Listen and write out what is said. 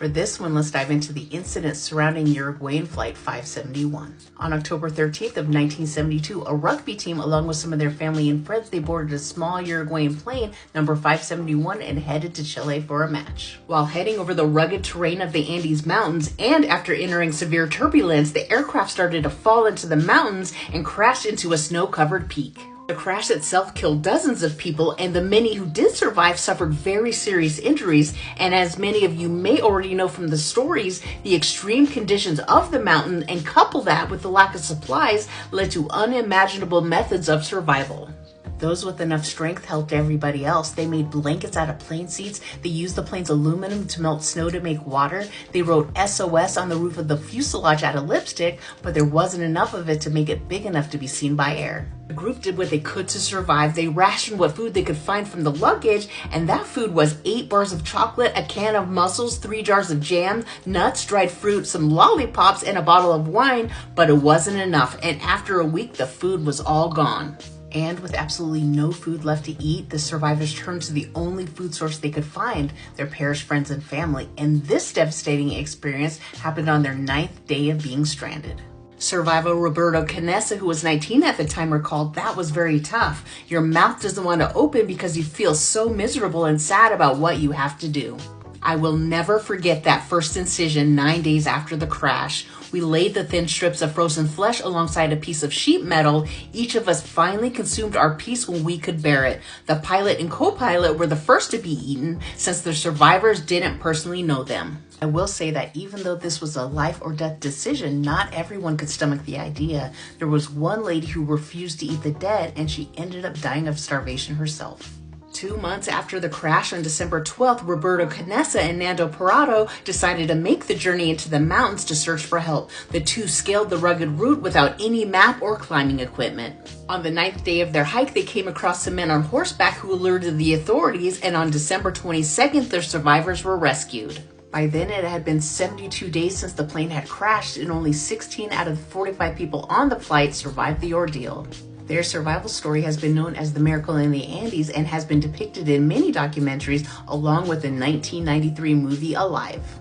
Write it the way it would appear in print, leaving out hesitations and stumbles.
For this one, let's dive into the incidents surrounding Uruguayan Flight 571. On October 13th of 1972, a rugby team, along with some of their family and friends, they boarded a small Uruguayan plane, number 571, and headed to Chile for a match. While heading over the rugged terrain of the Andes Mountains, and after entering severe turbulence, the aircraft started to fall into the mountains and crashed into a snow-covered peak. The crash itself killed dozens of people, and the many who did survive suffered very serious injuries. And as many of you may already know from the stories, the extreme conditions of the mountain, and couple that with the lack of supplies, led to unimaginable methods of survival. Those with enough strength helped everybody else. They made blankets out of plane seats. They used the plane's aluminum to melt snow to make water. They wrote SOS on the roof of the fuselage out of lipstick, but there wasn't enough of it to make it big enough to be seen by air. The group did what they could to survive. They rationed what food they could find from the luggage, and that food was 8 bars of chocolate, a can of mussels, 3 jars of jam, nuts, dried fruit, some lollipops, and a bottle of wine, but it wasn't enough, and after a week, the food was all gone. And with absolutely no food left to eat, the survivors turned to the only food source they could find, their perished friends and family. And this devastating experience happened on their 9th day of being stranded. Survivor Roberto Canessa, who was 19 at the time, recalled, "That was very tough. Your mouth doesn't want to open because you feel so miserable and sad about what you have to do." I will never forget that first incision 9 days after the crash. We laid the thin strips of frozen flesh alongside a piece of sheet metal. Each of us finally consumed our piece when we could bear it. The pilot and co-pilot were the first to be eaten, since the survivors didn't personally know them. I will say that even though this was a life or death decision, not everyone could stomach the idea. There was one lady who refused to eat the dead, and she ended up dying of starvation herself. 2 months after the crash on December 12th, Roberto Canessa and Nando Parado decided to make the journey into the mountains to search for help. The two scaled the rugged route without any map or climbing equipment. On the 9th day of their hike, they came across some men on horseback who alerted the authorities, and on December 22nd, their survivors were rescued. By then, it had been 72 days since the plane had crashed, and only 16 out of the 45 people on the flight survived the ordeal. Their survival story has been known as the Miracle in the Andes and has been depicted in many documentaries, along with the 1993 movie Alive.